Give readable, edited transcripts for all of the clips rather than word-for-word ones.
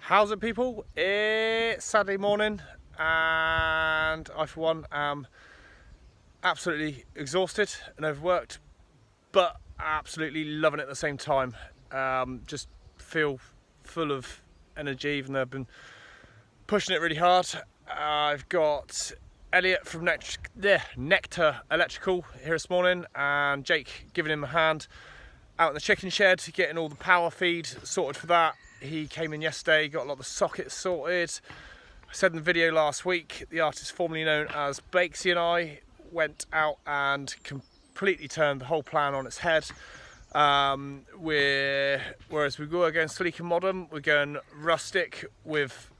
How's it, people? It's Saturday morning and I for one am absolutely exhausted and overworked, but absolutely loving it at the same time. Just feel full of energy even though I've been pushing it really hard. I've got Elliot from Nectar Electrical here this morning and Jake giving him a hand out in the chicken shed, getting all the power feed sorted for that. He came in yesterday, got a lot of the sockets sorted. I said in the video last week, the artist formerly known as Bakesy and I went out and completely turned the whole plan on its head. Whereas we were going sleek and modern, we're going rustic with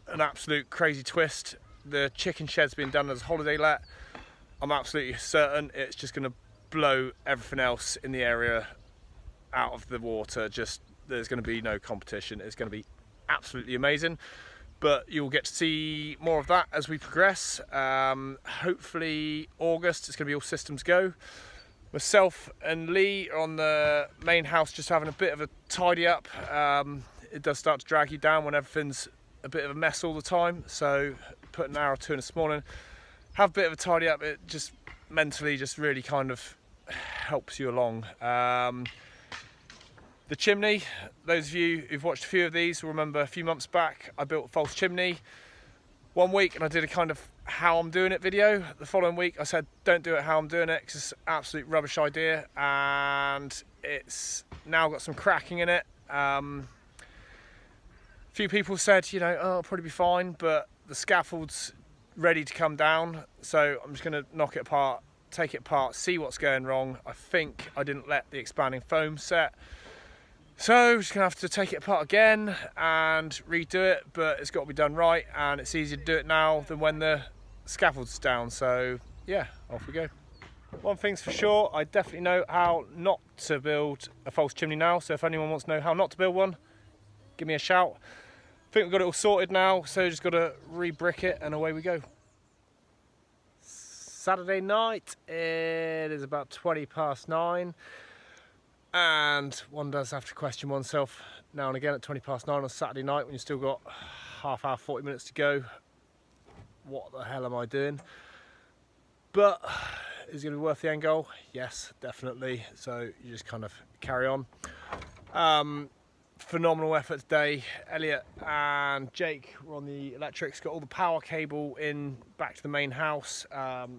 an absolute crazy twist. The chicken shed's been done as a holiday let. I'm absolutely certain it's just going to blow everything else in the area out of the water. There's going to be no competition. It's going to be absolutely amazing, but you'll get to see more of that as we progress. Hopefully August it's going to be all systems go. Myself and Lee are on the main house just having a bit of a tidy up. It does start to drag you down when everything's a bit of a mess all the time, so put an hour or two in this morning, have a bit of a tidy up. It just mentally just really kind of helps you along. The chimney, those of you who've watched a few of these will remember a few months back I built a false chimney one week and I did a kind of how I'm doing it video. The following week I said don't do it how I'm doing it because it's an absolute rubbish idea, and it's now got some cracking in it. A few people said, you know, oh, it'll probably be fine, but the scaffold's ready to come down, so I'm just going to knock it apart, take it apart, see what's going wrong. I think I didn't let the expanding foam set, so just gonna have to take it apart again and redo it, but it's got to be done right, and it's easier to do it now than when the scaffold's down. So yeah, off we go. One thing's for sure, I definitely know how not to build a false chimney now, so if anyone wants to know how not to build one, give me a shout. I think we've got it all sorted now, so just got to re-brick it and away we go. Saturday night, it is about 9:20, and one does have to question oneself now and again at 9:20 on a Saturday night when you've still got half hour, 40 minutes to go. What the hell am I doing? But is it going to be worth the end goal? Yes, definitely. So you just kind of carry on. Phenomenal effort today. Elliot and Jake were on the electrics, got all the power cable in back to the main house,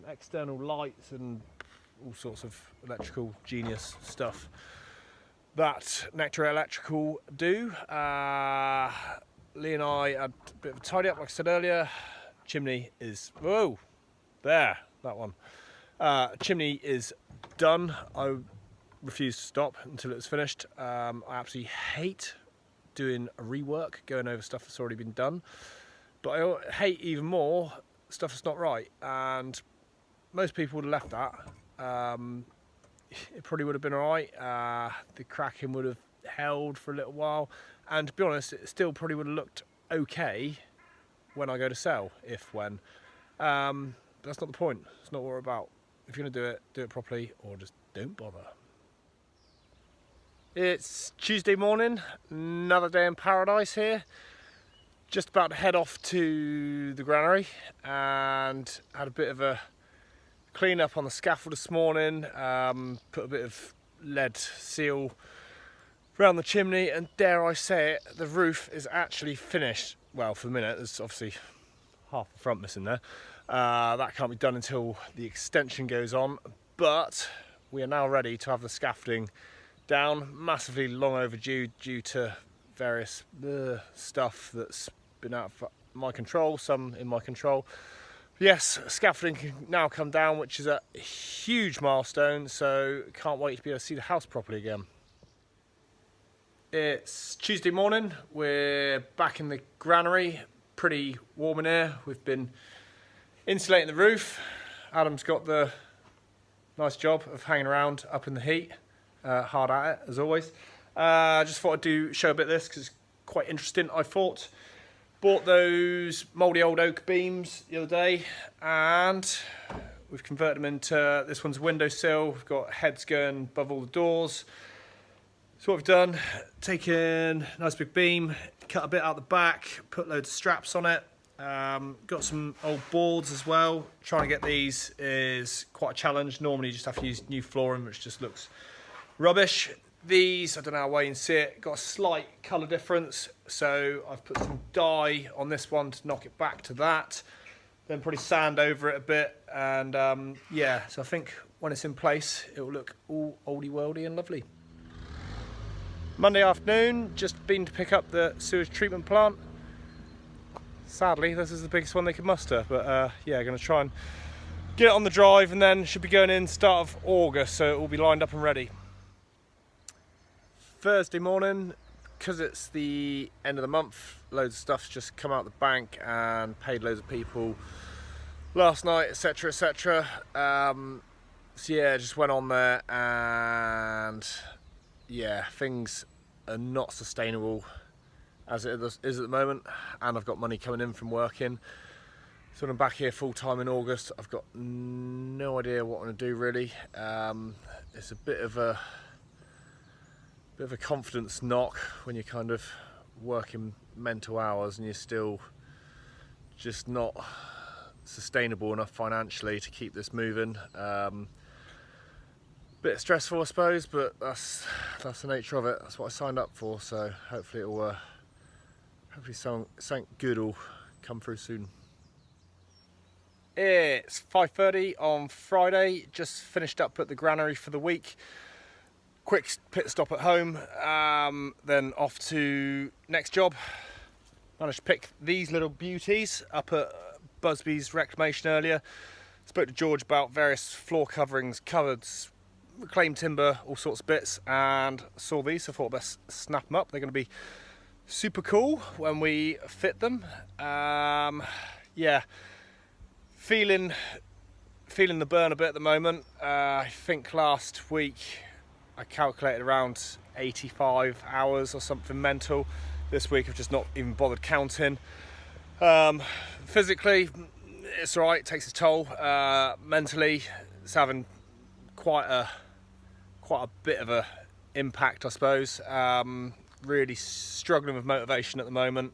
external lights and all sorts of electrical genius stuff that Nectar Electrical do. Lee and I had a bit of a tidy up, like I said earlier. Chimney is, whoa, there, that one. Chimney is done. I refuse to stop until it's finished. I absolutely hate doing a rework, going over stuff that's already been done, but I hate even more stuff that's not right, and most people would have left that. It probably would have been alright. The cracking would have held for a little while, and to be honest, it still probably would have looked okay when I go to sell, when. But that's not the point. It's not what we're about. If you're going to do it properly, or just don't bother. It's Tuesday morning, another day in paradise here. Just about to head off to the granary, and had a bit of a clean up on the scaffold this morning. Put a bit of lead seal around the chimney, and dare I say it, the roof is actually finished. Well, for the minute, there's obviously half the front missing there. That can't be done until the extension goes on, but we are now ready to have the scaffolding down. Massively long overdue due to various stuff that's been out of my control, some in my control. Yes, scaffolding can now come down, which is a huge milestone, so can't wait to be able to see the house properly again. It's Tuesday morning, we're back in the granary, pretty warm in here. We've been insulating the roof. Adam's got the nice job of hanging around up in the heat, hard at it as always. Just thought I'd show a bit of this because it's quite interesting, I thought. Bought those mouldy old oak beams the other day, and we've converted them into, this one's windowsill. We've got heads going above all the doors. So what we've done, taken a nice big beam, cut a bit out the back, put loads of straps on it. Got some old boards as well. Trying to get these is quite a challenge. Normally you just have to use new flooring, which just looks rubbish. These, I don't know how well you can see it, got a slight colour difference. So I've put some dye on this one to knock it back to that. Then probably sand over it a bit. And yeah, so I think when it's in place, it will look all oldie-worldy and lovely. Monday afternoon, just been to pick up the sewage treatment plant. Sadly, this is the biggest one they could muster, but yeah, going to try and get it on the drive, and then should be going in start of August, so it will be lined up and ready. Thursday morning, because it's the end of the month, loads of stuff's just come out of the bank and paid loads of people last night, etc, etc. So yeah, just went on there, and yeah, things are not sustainable as it is at the moment, and I've got money coming in from working. So when I'm back here full time in August, I've got no idea what I'm going to do really. It's a bit of a confidence knock when you're kind of working mental hours and you're still just not sustainable enough financially to keep this moving. Bit stressful, I suppose, but that's the nature of it. That's what I signed up for. So hopefully it will, something good will come through soon. It's 5:30 on Friday. Just finished up at the granary for the week. Quick pit stop at home, then off to next job. Managed to pick these little beauties up at Busby's Reclamation earlier. Spoke to George about various floor coverings, cupboards, reclaimed timber, all sorts of bits, and saw these, so I thought best snap them up. They're going to be super cool when we fit them. Yeah, feeling the burn a bit at the moment. I think last week I calculated around 85 hours or something mental. This week I've just not even bothered counting. Physically, it's all right, it takes a toll. Mentally, it's having quite a bit of a impact, I suppose. Really struggling with motivation at the moment.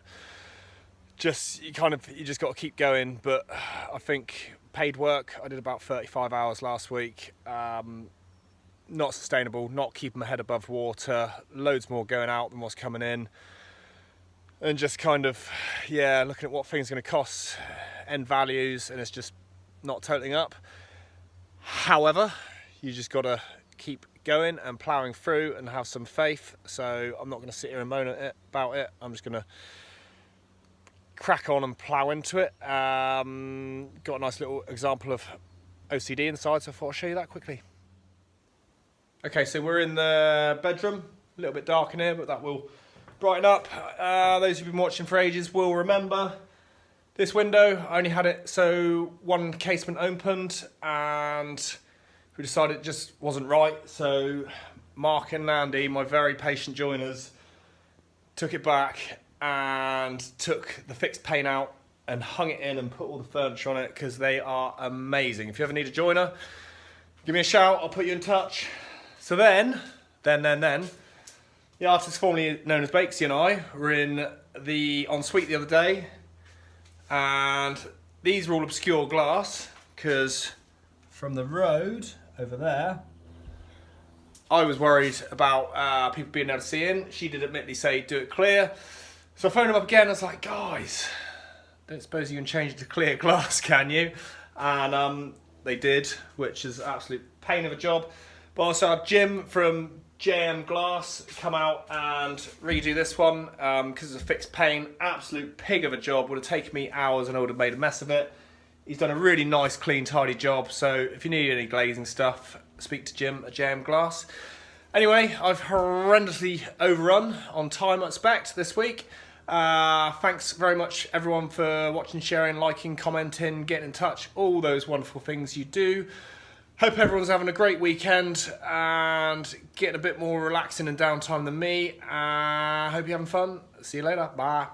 You just got to keep going. But I think paid work, I did about 35 hours last week. Not sustainable, not keeping my head above water. Loads more going out than what's coming in. And just kind of, yeah, looking at what things are going to cost, end values, and it's just not totaling up. However, you just got to keep going and ploughing through and have some faith. So I'm not going to sit here and moan about it. I'm just going to crack on and plough into it. Got a nice little example of OCD inside, so I thought I'd show you that quickly. Okay, so we're in the bedroom. A little bit dark in here, but that will brighten up. Those who've been watching for ages will remember this window. I only had it so one casement opened, and we decided it just wasn't right. So Mark and Landy, my very patient joiners, took it back and took the fixed pane out and hung it in and put all the furniture on it, because they are amazing. If you ever need a joiner, give me a shout, I'll put you in touch. So then, the artist formerly known as Bakesy and I were in the ensuite the other day, and these are all obscure glass, because from the road over there, I was worried about people being able to see in. She did admittedly say do it clear. So I phoned them up again. I was like, guys, don't suppose you can change it to clear glass, can you? And they did, which is an absolute pain of a job. But also had Jim from JM Glass come out and redo this one, because it's a fixed pane. Absolute pig of a job. Would have taken me hours and I would have made a mess of it. He's done a really nice, clean, tidy job. So if you need any glazing stuff, speak to Jim at JM Glass. Anyway, I've horrendously overrun on time, I expect, this week. Thanks very much, everyone, for watching, sharing, liking, commenting, getting in touch, all those wonderful things you do. Hope everyone's having a great weekend and getting a bit more relaxing and downtime than me. Hope you're having fun. See you later. Bye.